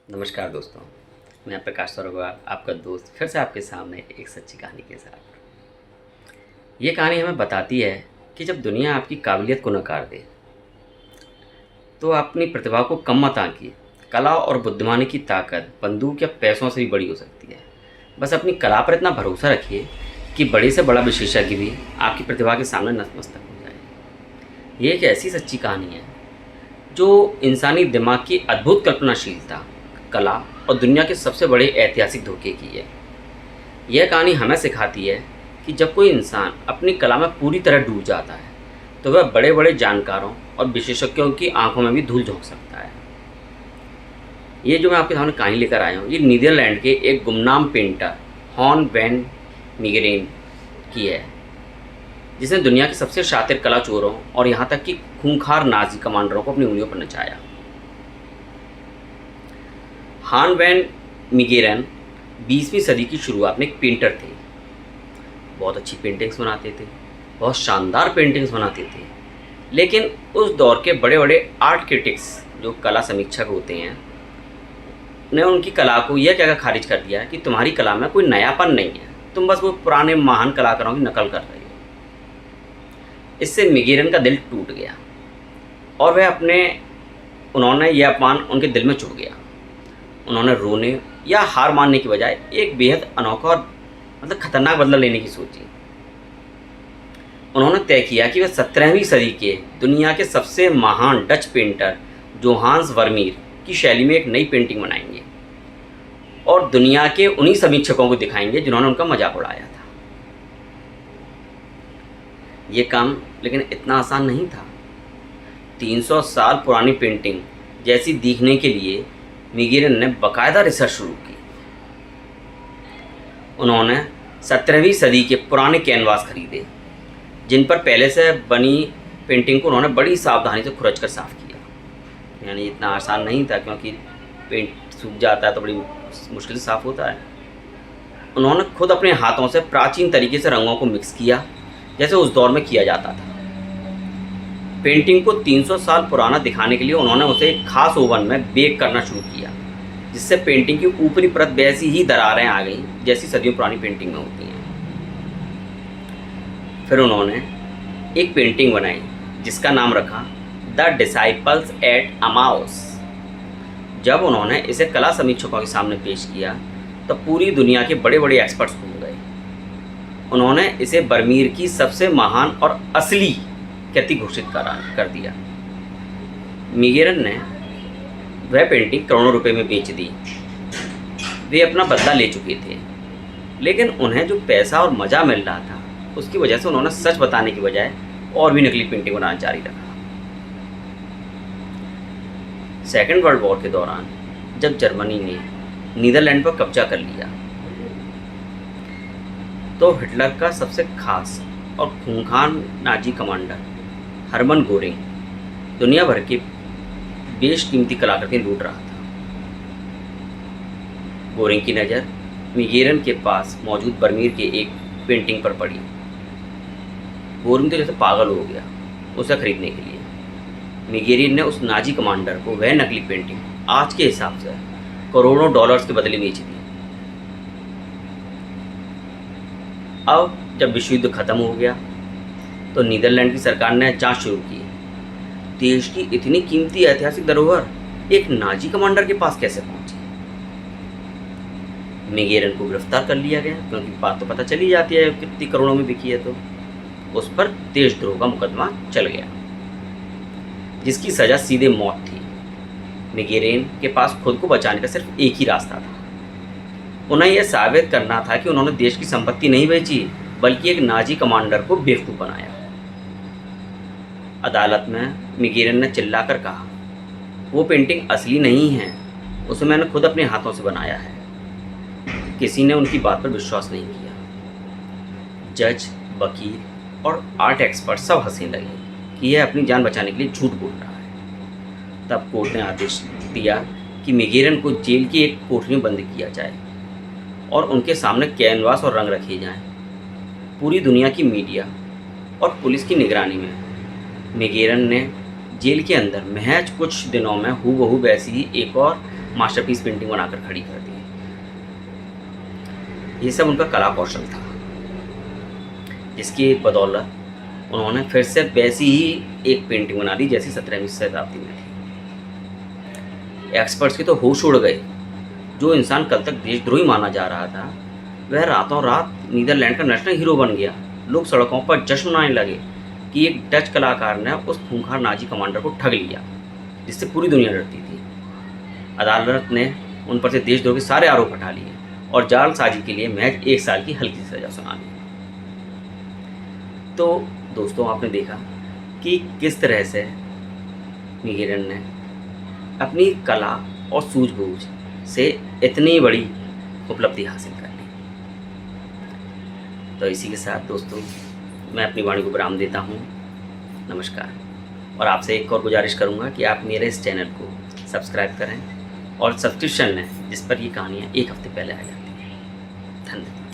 नमस्कार दोस्तों, मैं प्रकाश सरोवर आपका दोस्त फिर से आपके सामने एक सच्ची कहानी के साथ। ये कहानी हमें बताती है कि जब दुनिया आपकी काबिलियत को नकार दे तो अपनी प्रतिभा को कम मत आंकिए। कला और बुद्धिमानी की ताकत बंदूक या पैसों से भी बड़ी हो सकती है। बस अपनी कला पर इतना भरोसा रखिए कि बड़े से बड़ा विशेषज्ञ भी आपकी प्रतिभा के सामने नतमस्तक हो जाए। ये एक ऐसी सच्ची कहानी है जो इंसानी दिमाग की अद्भुत कल्पनाशीलता, कला और दुनिया के सबसे बड़े ऐतिहासिक धोखे की है। यह कहानी हमें सिखाती है कि जब कोई इंसान अपनी कला में पूरी तरह डूब जाता है तो वह बड़े बड़े जानकारों और विशेषज्ञों की आंखों में भी धूल झोंक सकता है। ये जो मैं आपके सामने कहानी लेकर आया हूँ, ये नीदरलैंड के एक गुमनाम पेंटर हॉर्न वैन मीगरेन की है, जिसने दुनिया के सबसे शातिर कला चोरों और यहाँ तक कि खूंखार नाजी कमांडरों को अपनी उंगलियों पर नचाया। हॉर्न वैन मीगेरन 20वीं सदी की शुरुआत में एक पेंटर थे। बहुत अच्छी पेंटिंग्स बनाते थे, बहुत शानदार पेंटिंग्स बनाते थे। लेकिन उस दौर के बड़े बड़े आर्ट क्रिटिक्स, जो कला समीक्षक होते हैं, ने उनकी कला को यह कहकर खारिज कर दिया कि तुम्हारी कला में कोई नयापन नहीं है, तुम बस वो पुराने महान कलाकारों की नकल कर रहे हो। इससे मीगेरन का दिल टूट गया और उन्होंने यह अपमान उनके दिल में चुभ गया। उन्होंने रोने या हार मानने की बजाय एक बेहद अनोखा और खतरनाक बदला लेने की सोची। उन्होंने तय किया कि वह 17वीं सदी के दुनिया के सबसे महान डच पेंटर जोहान्स वर्मीर की शैली में एक नई पेंटिंग बनाएंगे और दुनिया के उन्हीं समीक्षकों को दिखाएंगे जिन्होंने उनका मजाक उड़ाया था। ये काम लेकिन इतना आसान नहीं था। 300 साल पुरानी पेंटिंग जैसी दिखने के लिए मीगेरन ने बाकायदा रिसर्च शुरू की। उन्होंने 17वीं सदी के पुराने कैनवास खरीदे, जिन पर पहले से बनी पेंटिंग को उन्होंने बड़ी सावधानी से खुरच कर साफ़ किया। यानी इतना आसान नहीं था, क्योंकि पेंट सूख जाता है तो बड़ी मुश्किल से साफ़ होता है। उन्होंने खुद अपने हाथों से प्राचीन तरीके से रंगों को मिक्स किया, जैसे उस दौर में किया जाता था। पेंटिंग को 300 साल पुराना दिखाने के लिए उन्होंने उसे एक खास ओवन में बेक करना शुरू किया, जिससे पेंटिंग की ऊपरी परत वैसी ही दरारें आ गईं जैसी सदियों पुरानी पेंटिंग में होती हैं। फिर उन्होंने एक पेंटिंग बनाई जिसका नाम रखा द डिसाइपल्स एट अमाउस। जब उन्होंने इसे कला समीक्षकों के सामने पेश किया तो पूरी दुनिया के बड़े बड़े एक्सपर्ट्स घूम गए। उन्होंने इसे वर्मीर की सबसे महान और असली कृति घोषित कर दिया। मीगेरन ने वह पेंटिंग करोड़ों रुपए में बेच दी। वे अपना बदला ले चुके थे, लेकिन उन्हें जो पैसा और मज़ा मिल रहा था उसकी वजह से उन्होंने सच बताने की बजाय और भी नकली पेंटिंग बनाना जारी रखा। सेकेंड वर्ल्ड वॉर के दौरान जब जर्मनी ने नीदरलैंड पर कब्जा कर लिया तो हिटलर का सबसे खास और खूंखार नाजी कमांडर हरमन गोरिंग दुनिया भर के बेशकीमती कलाकृतियां लूट रहा था। गोरिंग की नज़र मीगेरन के पास मौजूद वर्मीर के एक पेंटिंग पर पड़ी। गोरिंग तो जैसे पागल हो गया उसे खरीदने के लिए। मीगेरन ने उस नाजी कमांडर को वह नकली पेंटिंग आज के हिसाब से करोड़ों डॉलर्स के बदले बेच दी। अब जब विश्व युद्ध खत्म हो गया तो नीदरलैंड की सरकार ने जांच शुरू की। देश की इतनी कीमती ऐतिहासिक धरोहर एक नाजी कमांडर के पास कैसे पहुंची। मीगेरन को गिरफ्तार कर लिया गया, क्योंकि बात तो पता चली जाती है कितनी करोड़ों में बिकी है, तो उस पर देशद्रोह का मुकदमा चल गया, जिसकी सजा सीधे मौत थी। मीगेरन के पास खुद को बचाने का सिर्फ एक ही रास्ता था। उन्हें यह साबित करना था कि उन्होंने देश की संपत्ति नहीं बेची, बल्कि एक नाजी कमांडर को बेवकूफ़ बनाया। अदालत में मीगेरन ने चिल्लाकर कहा, वो पेंटिंग असली नहीं है, उसे मैंने खुद अपने हाथों से बनाया है। किसी ने उनकी बात पर विश्वास नहीं किया। जज, वकील और आर्ट एक्सपर्ट सब हंसने लगे कि यह अपनी जान बचाने के लिए झूठ बोल रहा है। तब कोर्ट ने आदेश दिया कि मीगेरन को जेल की एक कोठरी में बंद किया जाए और उनके सामने कैनवास और रंग रखे जाएं। पूरी दुनिया की मीडिया और पुलिस की निगरानी में मीगेरन ने जेल के अंदर महज कुछ दिनों में हूबहू वैसी ही एक और मास्टरपीस पेंटिंग बनाकर खड़ी कर दी। ये सब उनका कला कौशल था, जिसकी बदौलत उन्होंने फिर से वैसी ही एक पेंटिंग बना दी जैसी 17वीं शताब्दी में थी। एक्सपर्ट्स के तो होश उड़ गए। जो इंसान कल तक देशद्रोही माना जा रहा था, वह रातों रात नीदरलैंड का नेशनल हीरो बन गया। लोग सड़कों पर जश्न मनाने लगे कि एक डच कलाकार ने उस खूंखार नाजी कमांडर को ठग लिया, जिससे पूरी दुनिया डरती थी। अदालत ने उन पर से देशद्रोह के सारे आरोप हटा लिए और जालसाजी के लिए महज 1 साल की हल्की सी सजा सुना दी। तो दोस्तों, आपने देखा कि किस तरह से निगेरन ने अपनी कला और सूझबूझ से इतनी बड़ी उपलब्धि हासिल कर ली। तो इसी के साथ दोस्तों, मैं अपनी वाणी को विराम देता हूँ। नमस्कार। और आपसे एक और गुजारिश करूँगा कि आप मेरे इस चैनल को सब्सक्राइब करें और सब्सक्रिप्शन लें, जिस पर ये कहानियाँ 1 हफ्ते पहले आ जाती हैं। धन्यवाद।